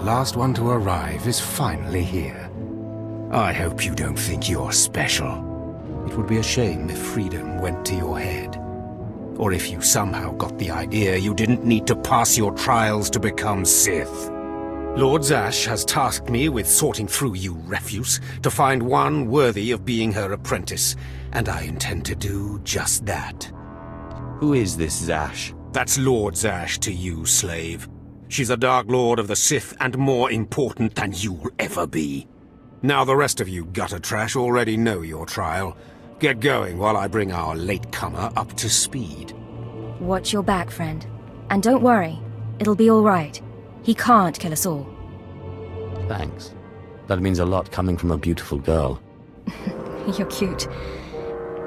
last one to arrive is finally here. I hope you don't think you're special. It would be a shame if freedom went to your head. Or if you somehow got the idea you didn't need to pass your trials to become Sith. Lord Zash has tasked me with sorting through you refuse to find one worthy of being her apprentice, and I intend to do just that. Who is this Zash? That's Lord Zash to you, slave. She's a Dark Lord of the Sith and more important than you'll ever be. Now the rest of you gutter trash already know your trial. Get going while I bring our latecomer up to speed. Watch your back, friend. And don't worry, it'll be all right. He can't kill us all. Thanks. That means a lot coming from a beautiful girl. You're cute.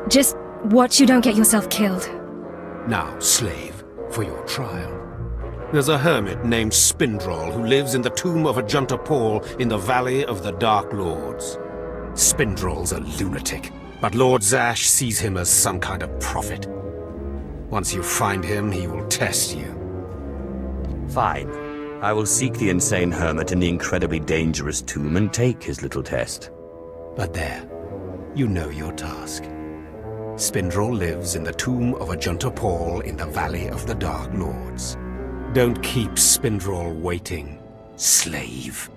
Just watch you don't get yourself killed. Now, slave, for your trial. There's a hermit named Spindrol who lives in the tomb of Ajunta Paul in the Valley of the Dark Lords. Spindrol's a lunatic, but Lord Zash sees him as some kind of prophet. Once you find him, he will test you. Fine. I will seek the insane hermit in the incredibly dangerous tomb and take his little test. But there, you know your task. Spindrol lives in the tomb of Ajunta Paul in the Valley of the Dark Lords. Don't keep Spindrol waiting, slave.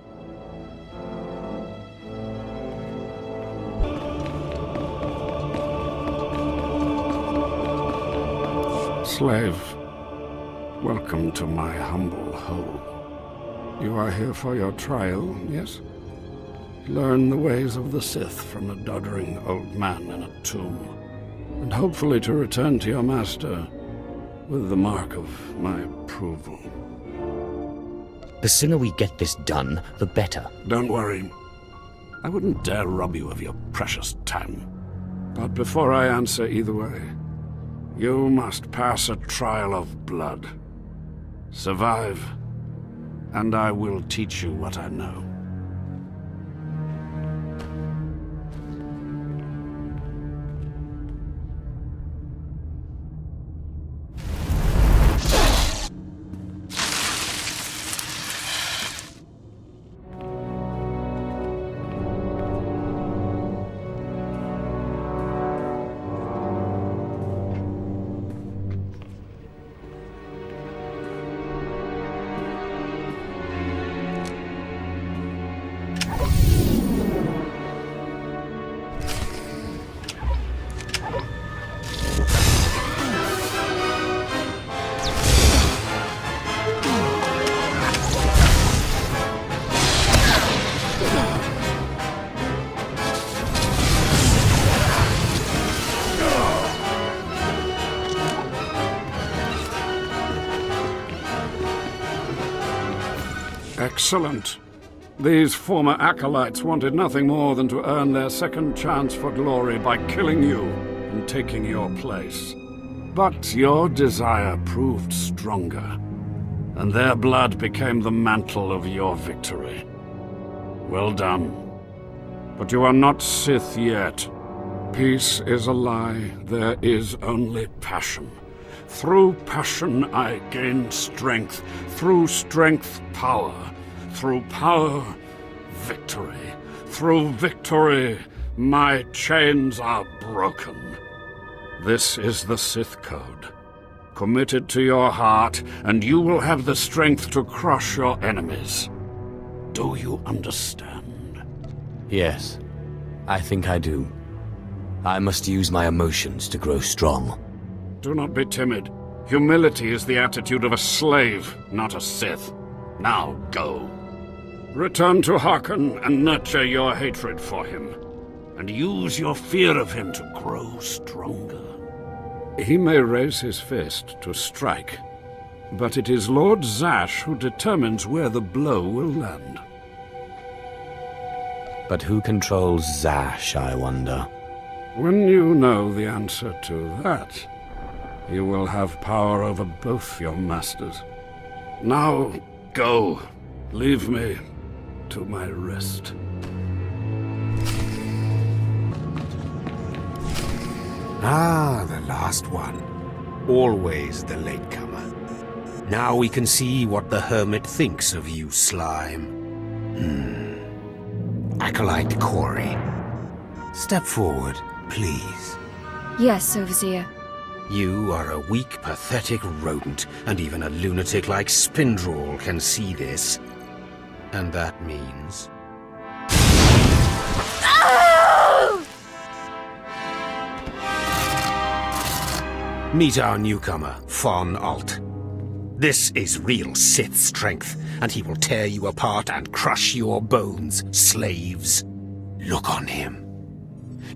Slave, welcome to my humble home. You are here for your trial, yes? Learn the ways of the Sith from a doddering old man in a tomb, and hopefully to return to your master with the mark of my approval. The sooner we get this done, the better. Don't worry. I wouldn't dare rob you of your precious time. But before I answer either way, you must pass a trial of blood. Survive, and I will teach you what I know. Excellent. These former acolytes wanted nothing more than to earn their second chance for glory by killing you and taking your place. But your desire proved stronger, and their blood became the mantle of your victory. Well done. But you are not Sith yet. Peace is a lie. There is only passion. Through passion I gain strength. Through strength, power. Through power, victory. Through victory, my chains are broken. This is the Sith Code. Commit it to your heart, and you will have the strength to crush your enemies. Do you understand? Yes, I think I do. I must use my emotions to grow strong. Do not be timid. Humility is the attitude of a slave, not a Sith. Now go. Return to Harkon and nurture your hatred for him, and use your fear of him to grow stronger. He may raise his fist to strike, but it is Lord Zash who determines where the blow will land. But who controls Zash, I wonder? When you know the answer to that, you will have power over both your masters. Now, go. Leave me to my rest. Ah, the last one. Always the latecomer. Now we can see what the Hermit thinks of you, slime. Acolyte Corey. Step forward, please. Yes, Overseer. You are a weak, pathetic rodent, and even a lunatic like Spindrel can see this. And that means... Meet our newcomer, Von Alt. This is real Sith strength, and he will tear you apart and crush your bones, slaves. Look on him.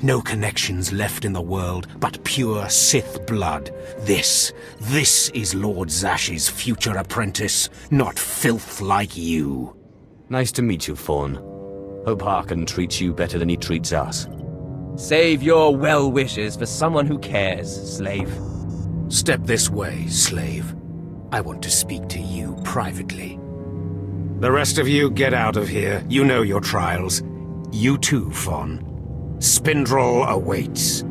No connections left in the world, but pure Sith blood. This is Lord Zash's future apprentice, not filth like you. Nice to meet you, Fawn. Hope Harkon treats you better than he treats us. Save your well wishes for someone who cares, slave. Step this way, slave. I want to speak to you privately. The rest of you get out of here. You know your trials. You too, Fawn. Spindrel awaits.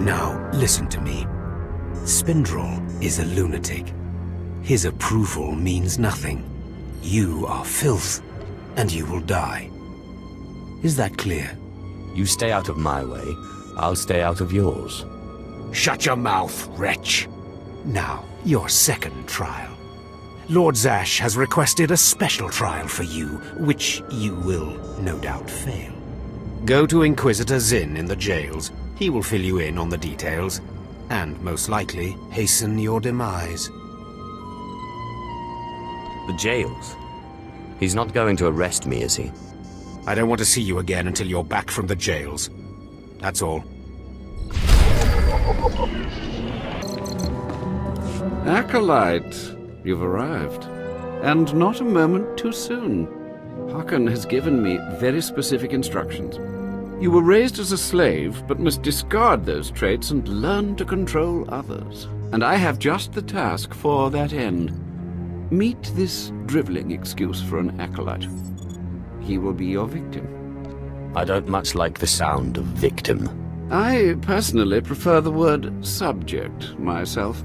Now, listen to me. Spindrel is a lunatic. His approval means nothing. You are filth, and you will die. Is that clear? You stay out of my way, I'll stay out of yours. Shut your mouth, wretch. Now, your second trial. Lord Zash has requested a special trial for you, which you will no doubt fail. Go to Inquisitor Zinn in the jails. He will fill you in on the details, and most likely hasten your demise. The jails? He's not going to arrest me, is he? I don't want to see you again until you're back from the jails. That's all. Acolyte, you've arrived. And not a moment too soon. Harkon has given me very specific instructions. You were raised as a slave, but must discard those traits and learn to control others. And I have just the task for that end. Meet this driveling excuse for an acolyte. He will be your victim. I don't much like the sound of victim. I personally prefer the word subject myself,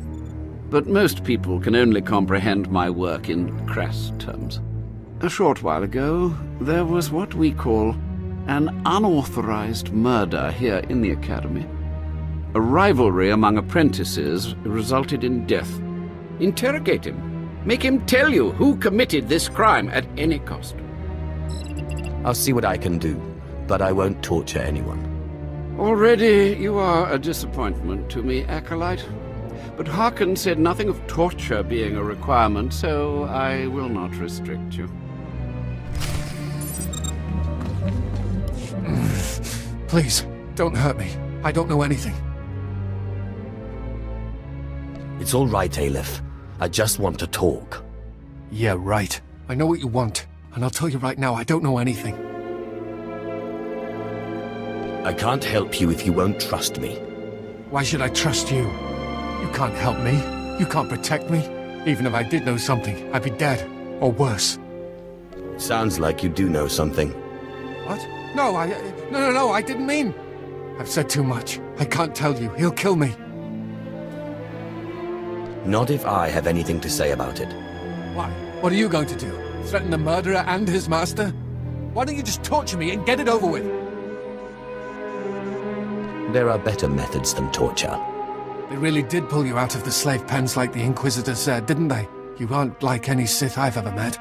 but most people can only comprehend my work in crass terms. A short while ago, there was what we call an unauthorized murder here in the Academy. A rivalry among apprentices resulted in death. Interrogate him. Make him tell you who committed this crime at any cost. I'll see what I can do, but I won't torture anyone. Already you are a disappointment to me, Acolyte. But Harkon said nothing of torture being a requirement, so I will not restrict you. Please, don't hurt me. I don't know anything. It's all right, Aleph. I just want to talk. Yeah, right. I know what you want. And I'll tell you right now, I don't know anything. I can't help you if you won't trust me. Why should I trust you? You can't help me. You can't protect me. Even if I did know something, I'd be dead. Or worse. Sounds like you do know something. What? No, No, I didn't mean... I've said too much. I can't tell you. He'll kill me. Not if I have anything to say about it. Why? What are you going to do? Threaten the murderer and his master? Why don't you just torture me and get it over with? There are better methods than torture. They really did pull you out of the slave pens like the Inquisitor said, didn't they? You aren't like any Sith I've ever met.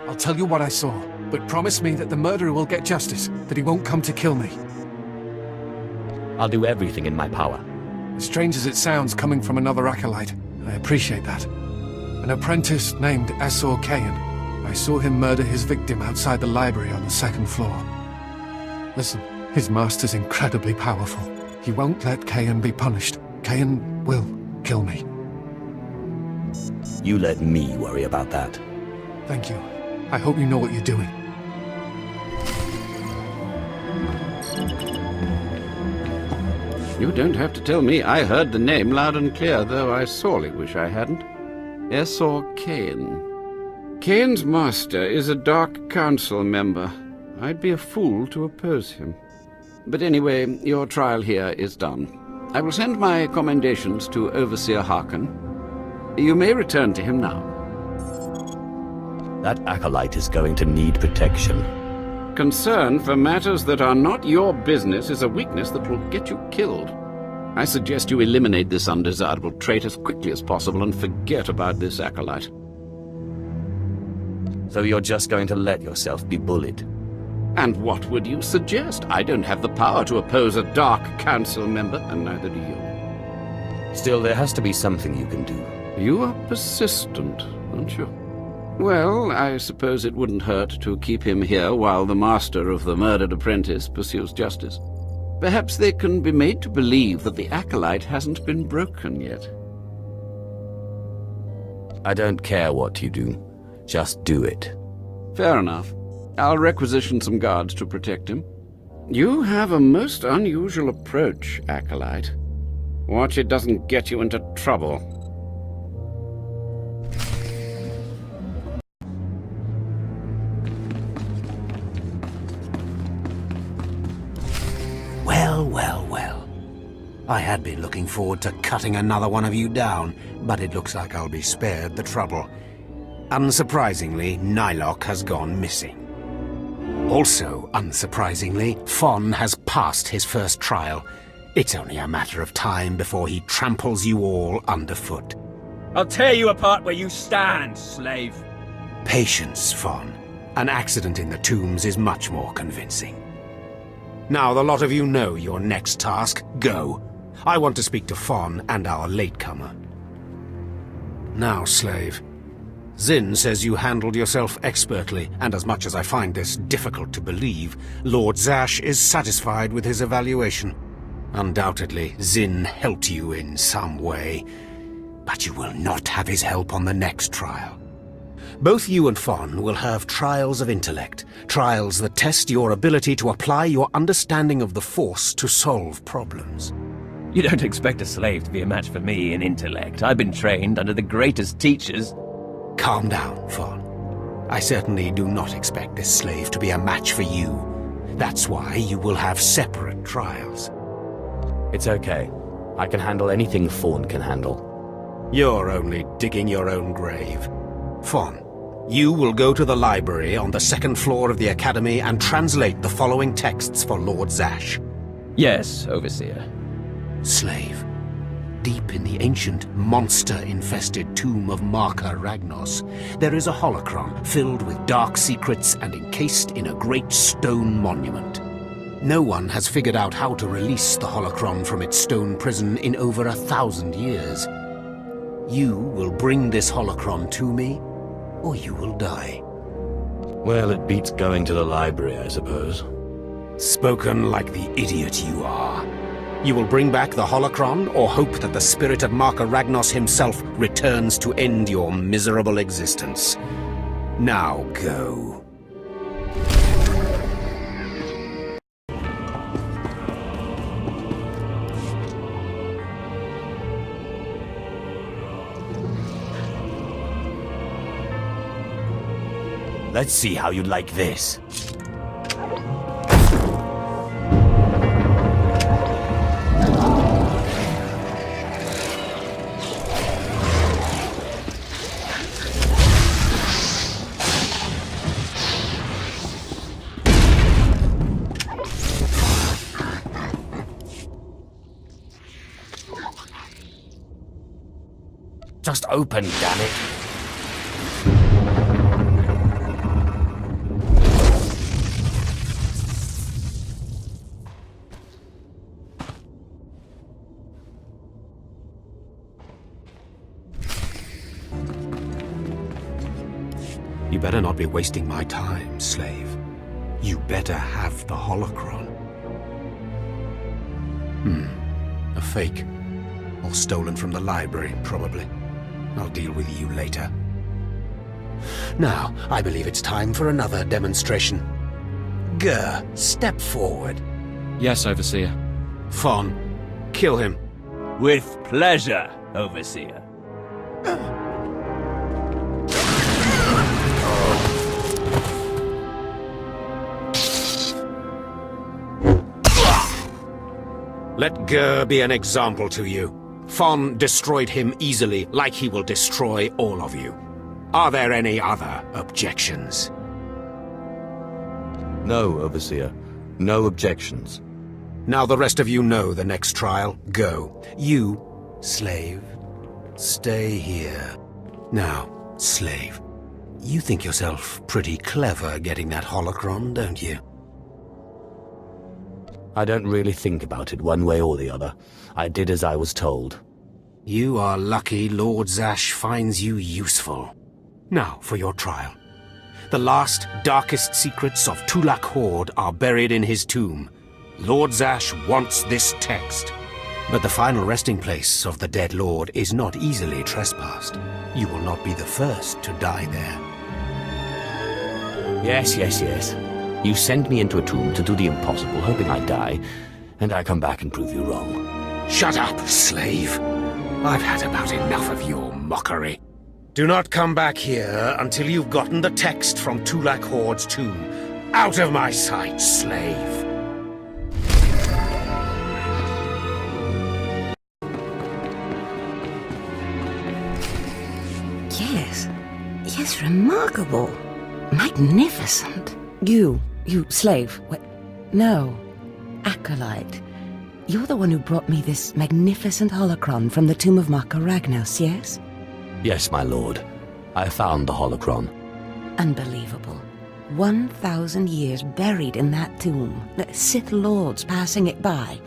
I'll tell you what I saw, but promise me that the murderer will get justice, that he won't come to kill me. I'll do everything in my power. As strange as it sounds coming from another acolyte, I appreciate that. An apprentice named Esor Kayan. I saw him murder his victim outside the library on the second floor. Listen, his master's incredibly powerful. He won't let Kayan be punished. Kayan will kill me. You let me worry about that. Thank you. I hope you know what you're doing. You don't have to tell me. I heard the name loud and clear, though I sorely wish I hadn't. Esor Kayan. Kayan's master is a Dark Council member. I'd be a fool to oppose him. But anyway, your trial here is done. I will send my commendations to Overseer Harkon. You may return to him now. That acolyte is going to need protection. Concern for matters that are not your business is a weakness that will get you killed. I suggest you eliminate this undesirable trait as quickly as possible and forget about this acolyte. So you're just going to let yourself be bullied? And what would you suggest? I don't have the power to oppose a Dark Council member, and neither do you. Still, there has to be something you can do. You are persistent, aren't you? Well, I suppose it wouldn't hurt to keep him here while the master of the murdered apprentice pursues justice. Perhaps they can be made to believe that the acolyte hasn't been broken yet. I don't care what you do. Just do it. Fair enough. I'll requisition some guards to protect him. You have a most unusual approach, acolyte. Watch it doesn't get you into trouble. Well. I had been looking forward to cutting another one of you down, but it looks like I'll be spared the trouble. Unsurprisingly, Nylock has gone missing. Also, unsurprisingly, Fon has passed his first trial. It's only a matter of time before he tramples you all underfoot. I'll tear you apart where you stand, slave. Patience, Fon. An accident in the tombs is much more convincing. Now the lot of you know your next task. Go. I want to speak to Fon and our latecomer. Now, slave. Zin says you handled yourself expertly, and as much as I find this difficult to believe, Lord Zash is satisfied with his evaluation. Undoubtedly, Zin helped you in some way, but you will not have his help on the next trial. Both you and Fon will have trials of intellect, trials that test your ability to apply your understanding of the Force to solve problems. You don't expect a slave to be a match for me in intellect. I've been trained under the greatest teachers. Calm down, Fon. I certainly do not expect this slave to be a match for you. That's why you will have separate trials. It's okay. I can handle anything Fawn can handle. You're only digging your own grave. Fon, you will go to the library on the second floor of the Academy and translate the following texts for Lord Zash. Yes, Overseer. Slave, deep in the ancient, monster-infested tomb of Marka Ragnos, there is a holocron filled with dark secrets and encased in a great stone monument. No one has figured out how to release the holocron from its stone prison in over 1,000 years. You will bring this holocron to me, or you will die. Well, it beats going to the library, I suppose. Spoken like the idiot you are. You will bring back the holocron, or hope that the spirit of Marka Ragnos himself returns to end your miserable existence. Now go. Let's see how you like this. Just open, damn it. You better not be wasting my time, slave. You better have the holocron. A fake. Or stolen from the library, probably. I'll deal with you later. Now, I believe it's time for another demonstration. Gur, step forward. Yes, Overseer. Fon, kill him. With pleasure, Overseer. Let Gur be an example to you. Fon destroyed him easily, like he will destroy all of you. Are there any other objections? No, Overseer. No objections. Now the rest of you know the next trial. Go. You, slave, stay here. Now, slave, you think yourself pretty clever getting that holocron, don't you? I don't really think about it one way or the other. I did as I was told. You are lucky Lord Zash finds you useful. Now for your trial. The last, darkest secrets of Tulak Horde are buried in his tomb. Lord Zash wants this text. But the final resting place of the dead lord is not easily trespassed. You will not be the first to die there. Yes. You sent me into a tomb to do the impossible, hoping I'd die, and I come back and prove you wrong. Shut up, slave. I've had about enough of your mockery. Do not come back here until you've gotten the text from Tulak Horde's tomb. Out of my sight, slave. Yes, remarkable. Magnificent. You slave. What? No. Acolyte. You're the one who brought me this magnificent holocron from the tomb of Maka Ragnos, yes? Yes, my lord. I found the holocron. Unbelievable. 1,000 years buried in that tomb. The Sith Lords passing it by.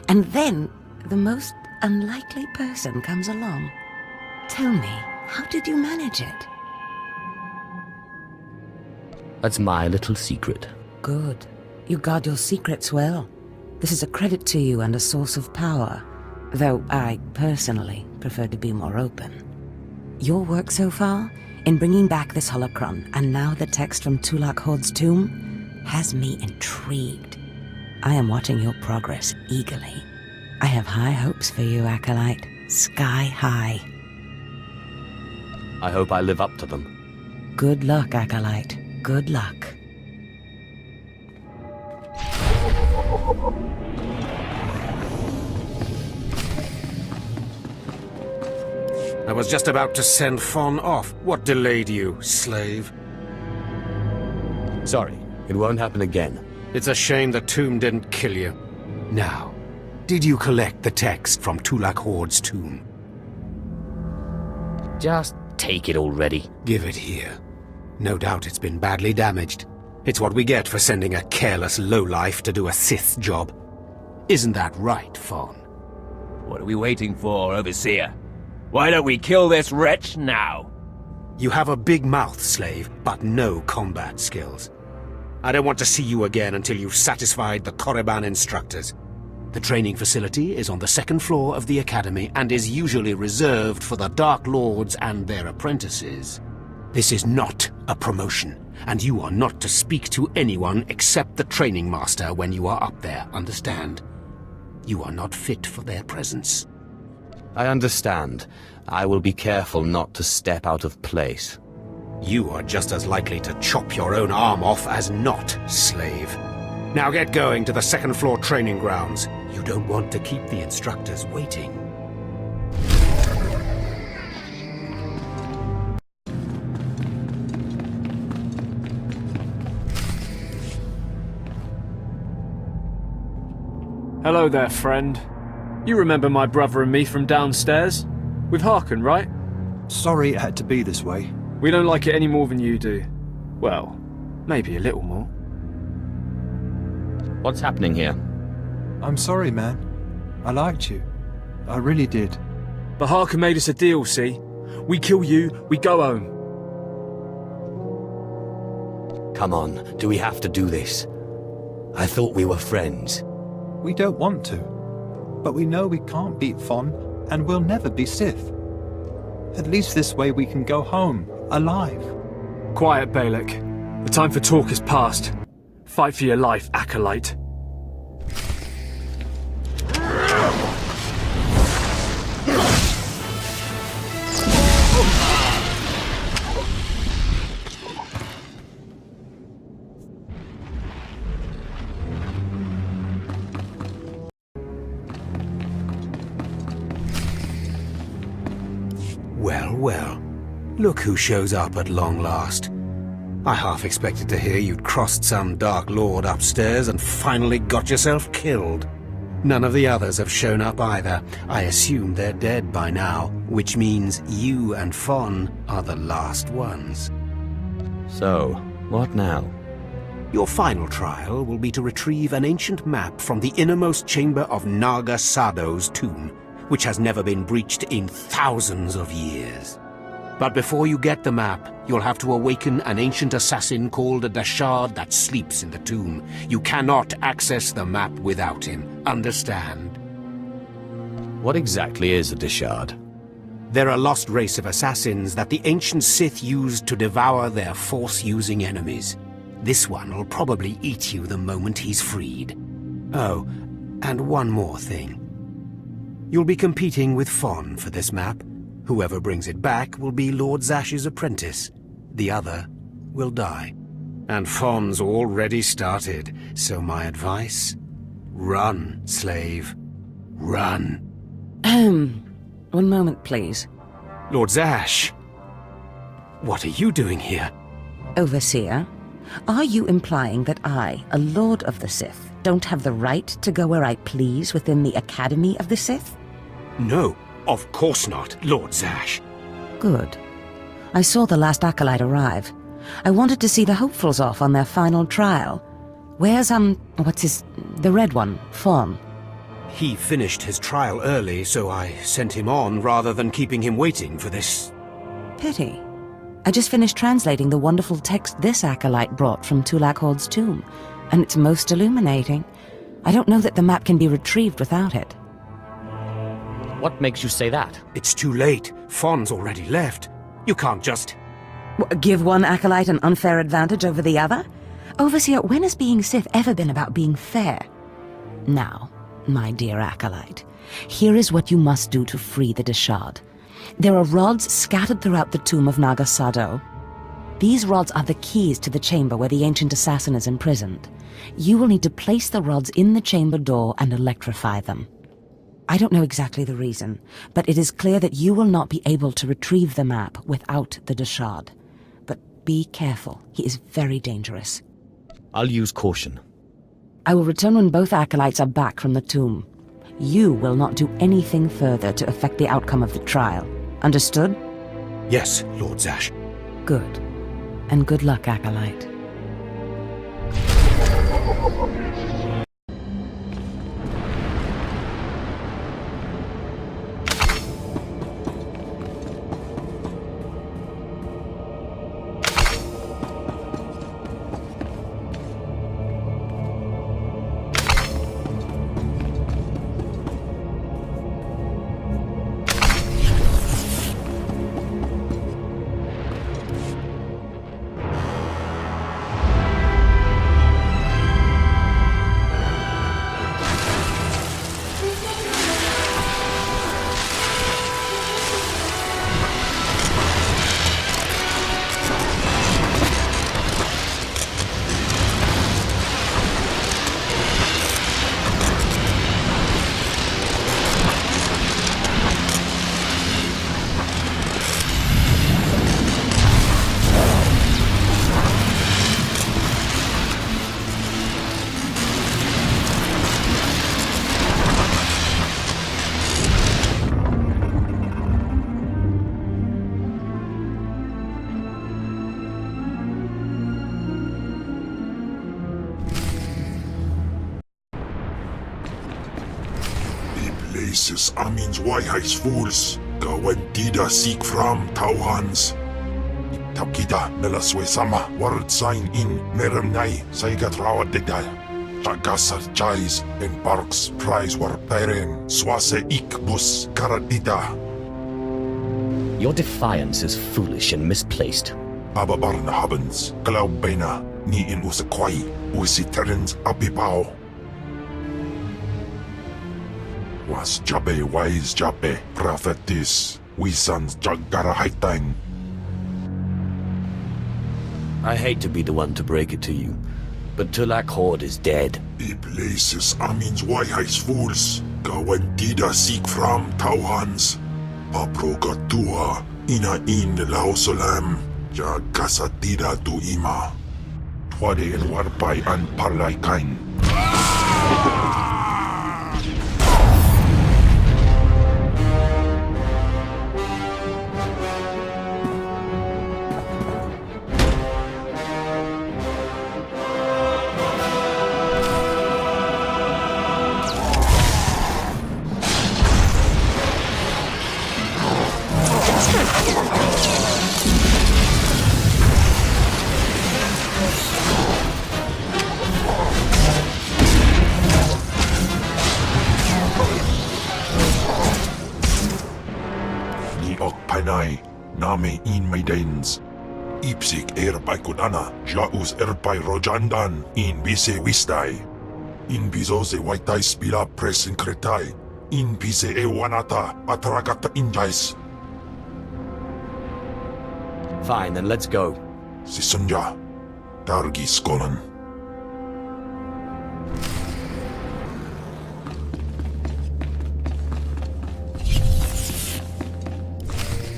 And then the most unlikely person comes along. Tell me, how did you manage it? That's my little secret. Good. You guard your secrets well. This is a credit to you and a source of power. Though I, personally, prefer to be more open. Your work so far, in bringing back this holocron, and now the text from Tulak Horde's tomb, has me intrigued. I am watching your progress eagerly. I have high hopes for you, Acolyte. Sky high. I hope I live up to them. Good luck, Acolyte. Good luck. I was just about to send Fon off. What delayed you, slave? Sorry, it won't happen again. It's a shame the tomb didn't kill you. Now, did you collect the text from Tulak Horde's tomb? Just take it already. Give it here. No doubt it's been badly damaged. It's what we get for sending a careless lowlife to do a Sith job. Isn't that right, Fon? What are we waiting for, Overseer? Why don't we kill this wretch now? You have a big mouth, slave, but no combat skills. I don't want to see you again until you've satisfied the Korriban instructors. The training facility is on the second floor of the academy and is usually reserved for the Dark Lords and their apprentices. This is not a promotion, and you are not to speak to anyone except the training master when you are up there, understand? You are not fit for their presence. I understand. I will be careful not to step out of place. You are just as likely to chop your own arm off as not, slave. Now get going to the second floor training grounds. You don't want to keep the instructors waiting. Hello there, friend. You remember my brother and me from downstairs? With Harkon, right? Sorry it had to be this way. We don't like it any more than you do. Well, maybe a little more. What's happening here? I'm sorry, man. I liked you. I really did. But Harkon made us a deal, see? We kill you, we go home. Come on, do we have to do this? I thought we were friends. We don't want to. But we know we can't beat Fon, and we'll never be Sith. At least this way we can go home, alive. Quiet, Balak. The time for talk is past. Fight for your life, Acolyte. Well, well. Look who shows up at long last. I half expected to hear you'd crossed some Dark Lord upstairs and finally got yourself killed. None of the others have shown up either. I assume they're dead by now, which means you and Fon are the last ones. So, what now? Your final trial will be to retrieve an ancient map from the innermost chamber of Naga Sado's tomb, which has never been breached in thousands of years. But before you get the map, you'll have to awaken an ancient assassin called a Dashard that sleeps in the tomb. You cannot access the map without him. Understand? What exactly is a Dashard? They're a lost race of assassins that the ancient Sith used to devour their Force-using enemies. This one will probably eat you the moment he's freed. Oh, and one more thing. You'll be competing with Fon for this map. Whoever brings it back will be Lord Zash's apprentice. The other will die. And Fon's already started, so my advice? Run, slave. Run. One moment, please. Lord Zash! What are you doing here? Overseer, are you implying that I, a Lord of the Sith, don't have the right to go where I please within the Academy of the Sith? No, of course not, Lord Zash. Good. I saw the last acolyte arrive. I wanted to see the hopefuls off on their final trial. Where's, the red one, Fon? He finished his trial early, so I sent him on rather than keeping him waiting for this. Pity. I just finished translating the wonderful text this acolyte brought from Tulak Horde's tomb, and it's most illuminating. I don't know that the map can be retrieved without it. What makes you say that? It's too late. Fon's already left. You can't just... Give one acolyte an unfair advantage over the other? Overseer, when has being Sith ever been about being fair? Now, my dear acolyte, here is what you must do to free the Dashard. There are rods scattered throughout the tomb of Naga Sado. These rods are the keys to the chamber where the ancient assassin is imprisoned. You will need to place the rods in the chamber door and electrify them. I don't know exactly the reason, but it is clear that you will not be able to retrieve the map without the Dashard. But be careful, he is very dangerous. I'll use caution. I will return when both acolytes are back from the tomb. You will not do anything further to affect the outcome of the trial. Understood? Yes, Lord Zash. Good. And good luck, acolyte. Places amins wayhais fools, gawantida seek from Tauhans. Tapkida melaswe sama word sign in meremnai saigat rawad dedal. Tagasar chais en parks prize war peren swase ik bus karadida. Your defiance is foolish and misplaced. Ababarna habens, glaubena, ni in usakwai, usiterens abibao. Was Jabe wise Jabe, prophetess, we sons Jagara Haitang. I hate to be the one to break it to you, but Tulak Horde is dead. The places amins wayhais fools, gawantida seek from Tauhans. Paprogatua, Inain lausolam, ja kasatira tu ima. Twade el warpai an parlaikain. Name in maidens. Ipsik erpai kudana, jaus erpai rojandan, in bise wistai. In bizose waitai spila presin kretai, in bise ewanata, atragata injais. Fine, then let's go. Sisunja, dargi skolan.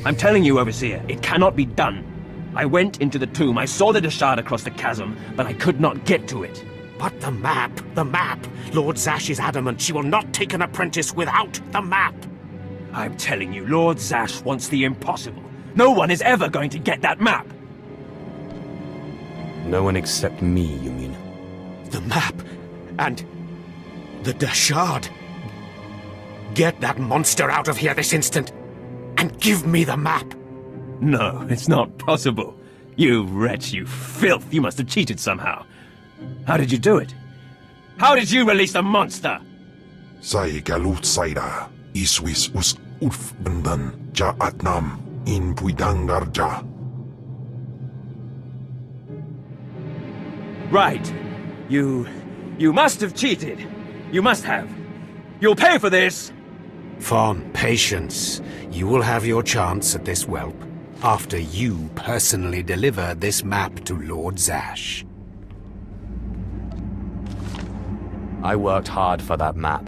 I'm telling you, Overseer, it cannot be done. I went into the tomb, I saw the Deshard across the chasm, but I could not get to it. But the map! Lord Zash is adamant she will not take an apprentice without the map! I'm telling you, Lord Zash wants the impossible. No one is ever going to get that map! No one except me, you mean? The map! And the Deshard! Get that monster out of here this instant! And give me the map! No, it's not possible. You wretch, you filth, you must have cheated somehow. How did you do it? How did you release the monster? Sai galut saira, iswis us ulf bendan, ja atnam, in puidangarja. Right. You must have cheated. You must have. You'll pay for this! Fawn, patience. You will have your chance at this whelp, after you personally deliver this map to Lord Zash. I worked hard for that map,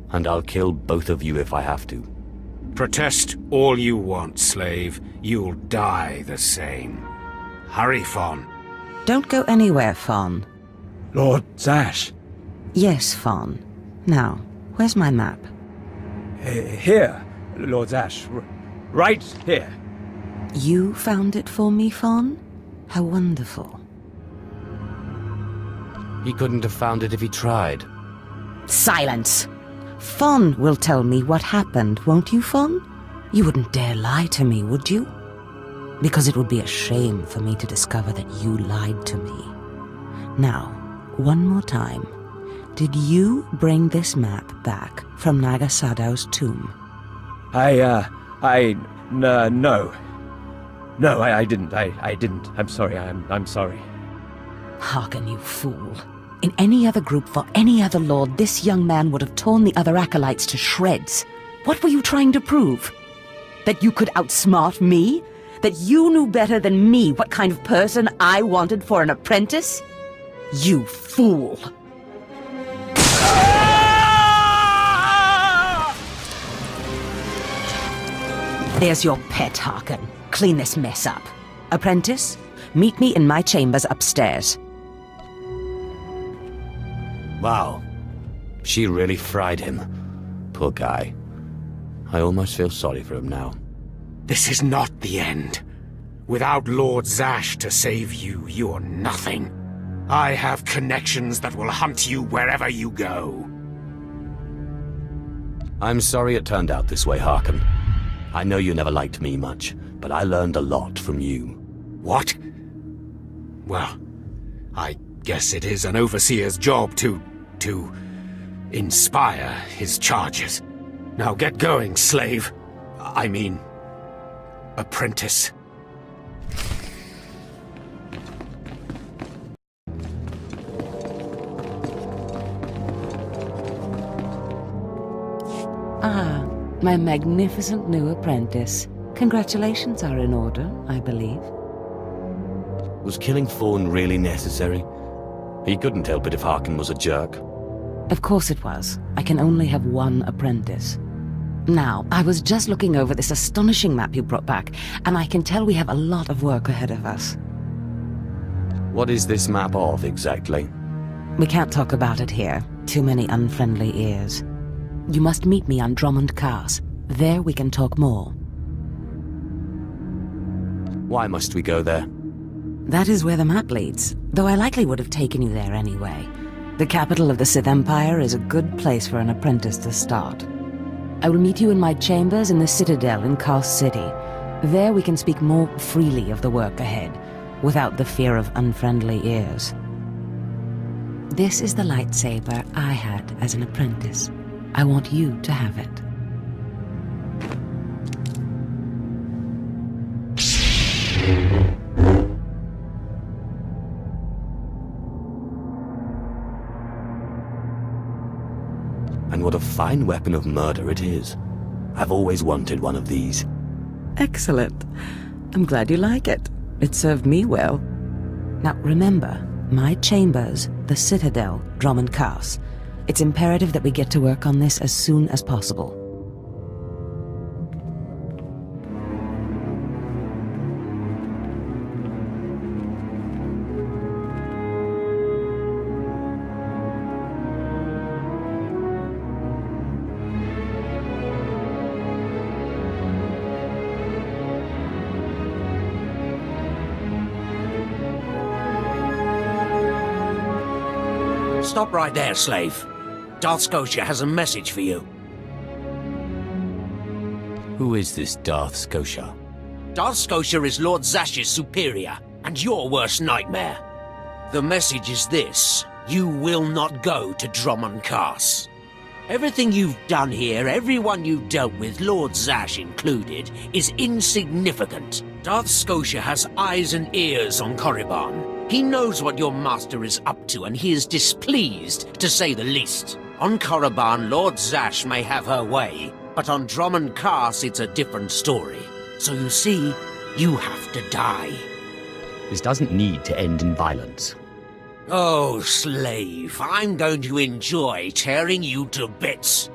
and I'll kill both of you if I have to. Protest all you want, slave. You'll die the same. Hurry, Fawn. Don't go anywhere, Fawn. Lord Zash. Yes, Fawn. Now, where's my map? Here, Lord Zash. Right here. You found it for me, Fawn? How wonderful. He couldn't have found it if he tried. Silence! Fawn will tell me what happened, won't you, Fawn? You wouldn't dare lie to me, would you? Because it would be a shame for me to discover that you lied to me. Now, one more time. Did you bring this map back from Nagasadow's tomb? No. No, I didn't. I didn't. I'm sorry. I'm sorry. Hearken, you fool. In any other group for any other lord, this young man would have torn the other acolytes to shreds. What were you trying to prove? That you could outsmart me? That you knew better than me what kind of person I wanted for an apprentice? You fool! There's your pet, Harkin. Clean this mess up. Apprentice, meet me in my chambers upstairs. Wow. She really fried him. Poor guy. I almost feel sorry for him now. This is not the end. Without Lord Zash to save you, you're nothing. I have connections that will hunt you wherever you go. I'm sorry it turned out this way, Harkin. I know you never liked me much, but I learned a lot from you. What? Well, I guess it is an overseer's job to inspire his charges. Now get going, slave. I mean, apprentice. Ah, my magnificent new apprentice. Congratulations are in order, I believe. Was killing Fawn really necessary? He couldn't help it if Harkin was a jerk. Of course it was. I can only have one apprentice. Now, I was just looking over this astonishing map you brought back, and I can tell we have a lot of work ahead of us. What is this map of, exactly? We can't talk about it here. Too many unfriendly ears. You must meet me on Drummond Cars. There we can talk more. Why must we go there? That is where the map leads, though I likely would have taken you there anyway. The capital of the Sith Empire is a good place for an apprentice to start. I will meet you in my chambers in the Citadel in Kars City. There we can speak more freely of the work ahead, without the fear of unfriendly ears. This is the lightsaber I had as an apprentice. I want you to have it. And what a fine weapon of murder it is. I've always wanted one of these. Excellent. I'm glad you like it. It served me well. Now remember, my chambers, the Citadel, Drummond Cars. It's imperative that we get to work on this as soon as possible. Stop right there, slave. Darth Scotia has a message for you. Who is this Darth Scotia? Darth Scotia is Lord Zash's superior, and your worst nightmare. The message is this: you will not go to Drummond Cars. Everything you've done here, everyone you've dealt with, Lord Zash included, is insignificant. Darth Scotia has eyes and ears on Korriban. He knows what your master is up to, and he is displeased, to say the least. On Korriban, Lord Zash may have her way, but on Drummond Cars it's a different story. So you see, you have to die. This doesn't need to end in violence. Oh, slave, I'm going to enjoy tearing you to bits.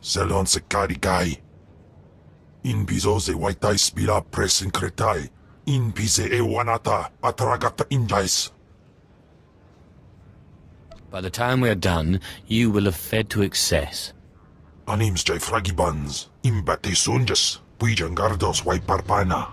Selon se carigai. In bizo se waitai spila presin kretai. In pise e wanata atragata injais. By the time we're done, you will have fed to excess. Anims jai fragibans. Imbate sunjas. Puijan gardos wai parpana.